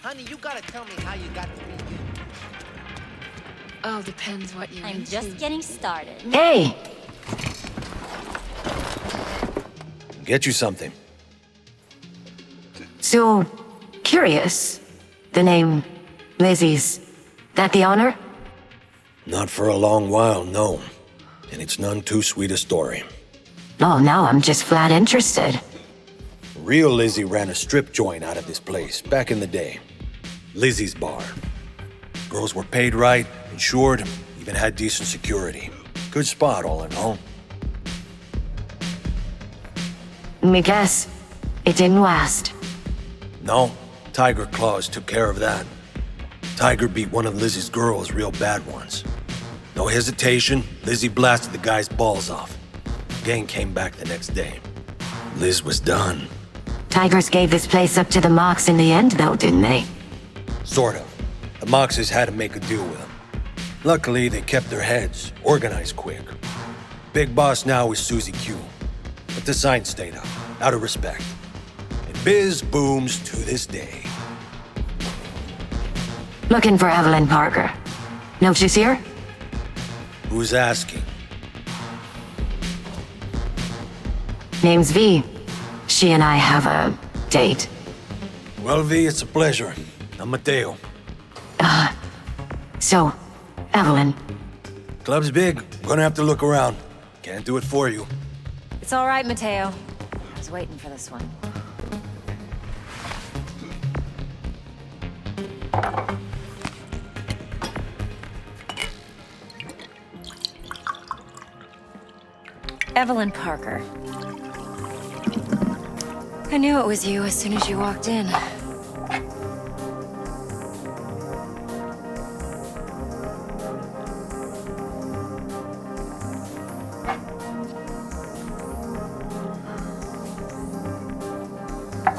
Honey, you gotta tell me how you got to be you. All depends what you're I'm into. just getting started. Hey! Get you something. So, curious. The name Lizzie's that the honor? Not for a long while, no. And it's none too sweet a story. Oh, now I'm just flat interested. Real Lizzie ran a strip joint out of this place back in the day. Lizzie's Bar. Girls were paid right, insured, even had decent security. Good spot, all in all. Me guess, it didn't last. No, Tiger Claws took care of that. Tiger beat one of Lizzie's girls real bad once. No hesitation, Lizzie blasted the guy's balls off. Gang came back the next day. Liz was done. Tigers gave this place up to the Mox in the end, though, didn't they? Sort of. The Moxes had to make a deal with them. Luckily, they kept their heads, organized quick. Big boss now is Susie Q. But the sign stayed up, out of respect. And biz booms to this day. Looking for Evelyn Parker. No, she's here? Who's asking? Name's V. She and I have a date. Well, V, it's a pleasure. I'm Mateo. So, Evelyn. Club's big. Gonna have to look around. Can't do it for you. It's all right, Mateo. I was waiting for this one. Evelyn Parker. I knew it was you as soon as you walked in.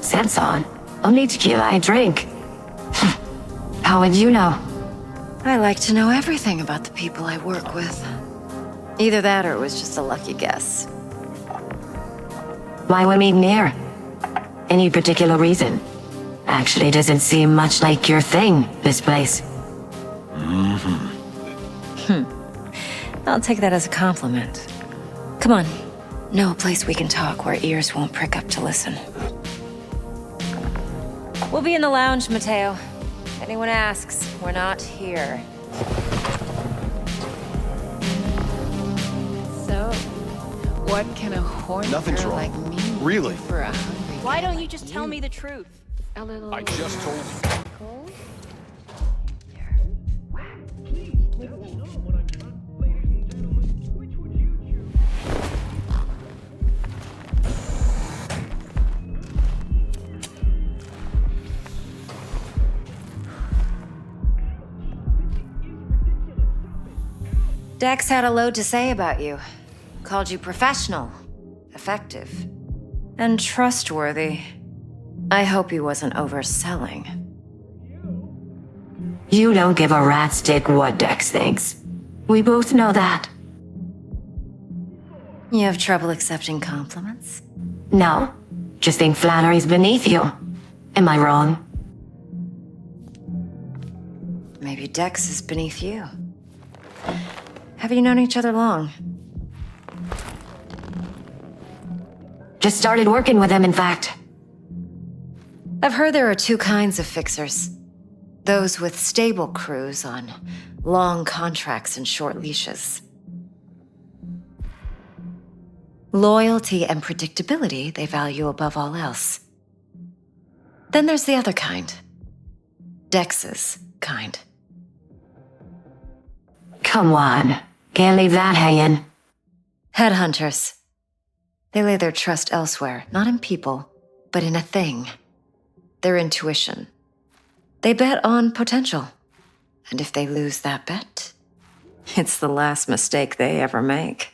Scent's on. Only tequila I drink. How would you know? I like to know everything about the people I work with. Either that or it was just a lucky guess. Why we're meeting here? Any particular reason? Actually doesn't seem much like your thing, this place. I'll take that as a compliment. Come on. Know a place we can talk where ears won't prick up to listen. We'll be in the lounge, Mateo. If anyone asks, we're not here. So, what can a horny Nothing's girl wrong. like me Really? do for a hungry Why guy don't you like just tell me the truth? A little... I just told you. cold? Dex had a load to say about you. Called you professional, effective, and trustworthy. I hope he wasn't overselling. You don't give a rat's dick what Dex thinks. We both know that. You have trouble accepting compliments? No, just think flattery's beneath you. Am I wrong? Maybe Dex is beneath you. Have you known each other long? Just started working with him, in fact. I've heard there are two kinds of fixers. Those with stable crews on long contracts and short leashes. Loyalty and predictability they value above all else. Then there's the other kind. Dex's kind. Come on. Can't leave that hanging. Headhunters. They lay their trust elsewhere, not in people, but in a thing. Their intuition. They bet on potential. And if they lose that bet, it's the last mistake they ever make.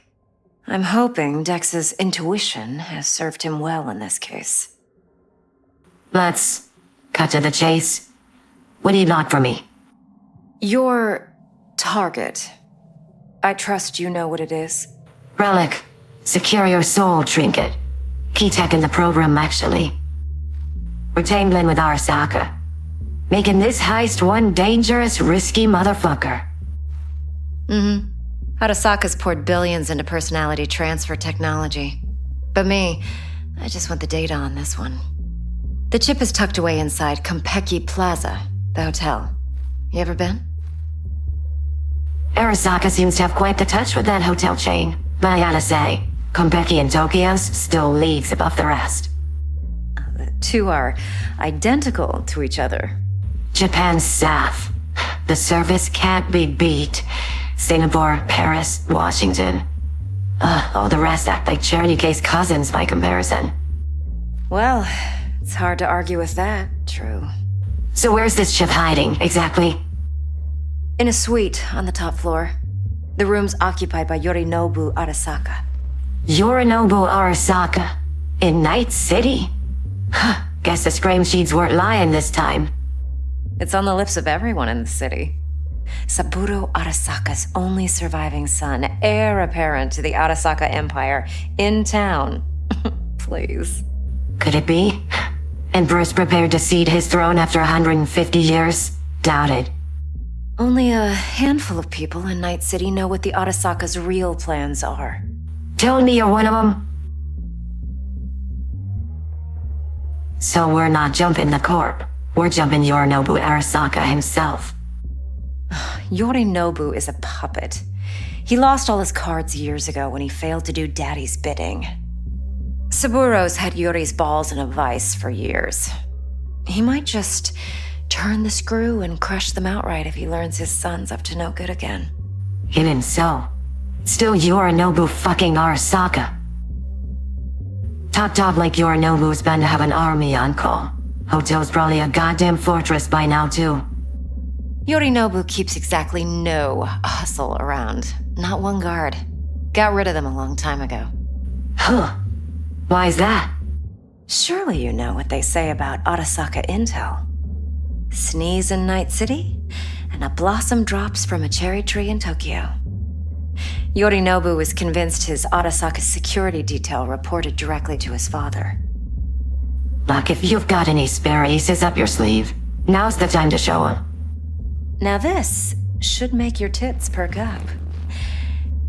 I'm hoping Dex's intuition has served him well in this case. Let's cut to the chase. What do you want from me? Your target. I trust you know what it is. Relic. Secure your soul trinket. Key tech in the program, actually. We're tangling with Arasaka. making this heist one dangerous, risky motherfucker. Arasaka's poured billions into personality transfer technology. But me, I just want the data on this one. The chip is tucked away inside Kompeki Plaza, the hotel. You ever been? Arasaka seems to have quite the touch with that hotel chain. But I gotta say, Kompeki in Tokyo's still leagues above the rest. The two are identical to each other. Japan's SAF. The service can't be beat. Singapore, Paris, Washington. All the rest act like charity case cousins by comparison. Well, it's hard to argue with that, true. So where's this chip hiding, exactly? In a suite on the top floor. The room's occupied by Yorinobu Arasaka. Yorinobu Arasaka? In Night City? Guess the scream sheets weren't lying this time. It's on the lips of everyone in the city. Saburo Arasaka's only surviving son, heir apparent to the Arasaka Empire, in town. Please. Could it be? Emperor's prepared to cede his throne after 150 years? Doubted. Only a handful of people in Night City know what the Arasaka's real plans are. Tell me you're one of them? So we're not jumping the corp. We're jumping Yorinobu Arasaka himself. Yorinobu is a puppet. He lost all his cards years ago when he failed to do Daddy's bidding. Saburo's had Yuri's balls in a vice for years. He might just turn the screw and crush them outright if he learns his son's up to no good again. Even so, still Yorinobu fucking Arasaka. Top dog like Yorinobu's bound to have an army on call. Hotel's probably a goddamn fortress by now, too. Yorinobu keeps exactly no hustle around. Not one guard. Got rid of them a long time ago. Huh. Why is that? Surely you know what they say about Arasaka intel. Sneeze in Night City, and a blossom drops from a cherry tree in Tokyo. Yorinobu was convinced his Arasaka security detail reported directly to his father. Like if you've got any spare aces up your sleeve, now's the time to show 'em. Now this should make your tits perk up.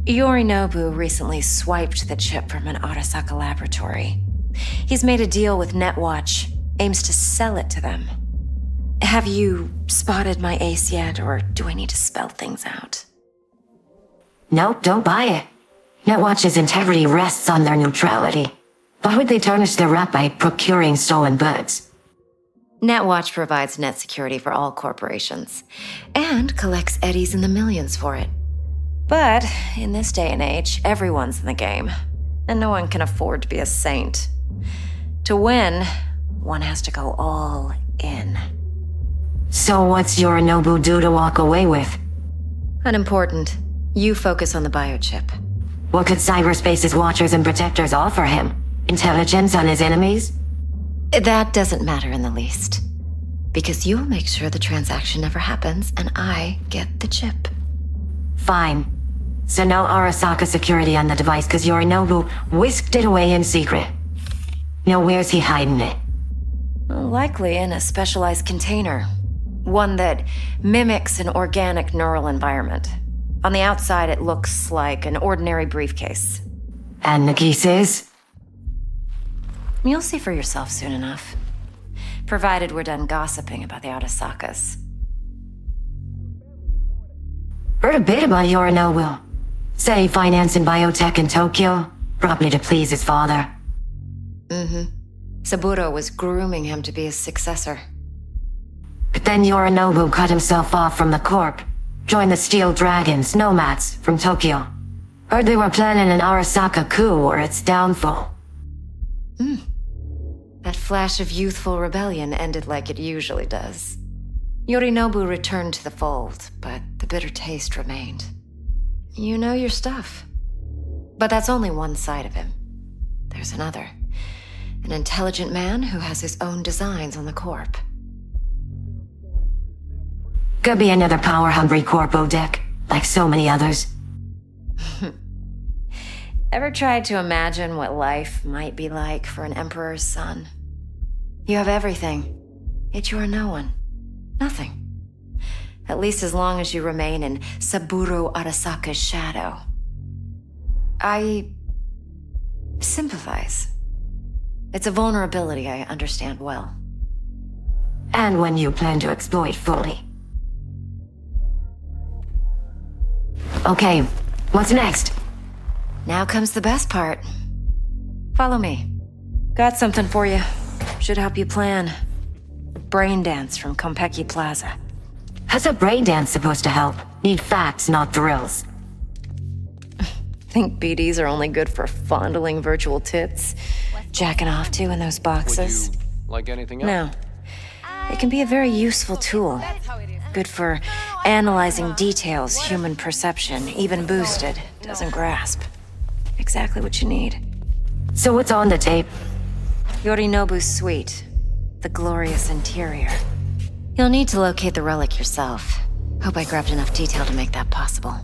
Yorinobu recently swiped the chip from an Arasaka laboratory. He's made a deal with Netwatch, aims to sell it to them. Have you spotted my ace yet, or do I need to spell things out? Nope, don't buy it. Netwatch's integrity rests on their neutrality. Why would they tarnish their rep by procuring stolen goods? Netwatch provides net security for all corporations, and collects eddies in the millions for it. But in this day and age, everyone's in the game, and no one can afford to be a saint. To win, one has to go all in. So what's Yorinobu due to walk away with? Unimportant. You focus on the biochip. What could cyberspace's watchers and protectors offer him? Intelligence on his enemies? That doesn't matter in the least. Because you'll make sure the transaction never happens, and I get the chip. Fine. So no Arasaka security on the device because Yorinobu whisked it away in secret. Now where's he hiding it? Likely in a specialized container. One that mimics an organic neural environment. On the outside, it looks like an ordinary briefcase. And the geese is? You'll see for yourself soon enough. Provided we're done gossiping about the Arasakas. Heard a bit about Yorinobu. Say financing biotech in Tokyo, probably to please his father. Saburo was grooming him to be his successor. But then Yorinobu cut himself off from the corp, joined the Steel Dragons, nomads, from Tokyo. Heard they were planning an Arasaka coup or its downfall. That flash of youthful rebellion ended like it usually does. Yorinobu returned to the fold, but the bitter taste remained. You know your stuff. But that's only one side of him. There's another. An intelligent man who has his own designs on the corp. Could be another power-hungry corpo deck, like so many others. Ever tried to imagine what life might be like for an emperor's son? You have everything, yet you are no one. Nothing. At least as long as you remain in Saburo Arasaka's shadow. I sympathize. It's a vulnerability I understand well. And when you plan to exploit fully. Okay, what's next? Now comes the best part. Follow me. Got something for you. Should help you plan. Braindance from Konpeki Plaza. How's a braindance supposed to help? Need facts, not thrills. Think BDs are only good for fondling virtual tits? Jacking off to in those boxes? Would you like anything else? No. It can be a very useful tool. Good for analyzing details human perception, even boosted, doesn't grasp. Exactly what you need. So what's on the tape? Yorinobu's suite. The glorious interior. You'll need to locate the relic yourself. Hope I grabbed enough detail to make that possible.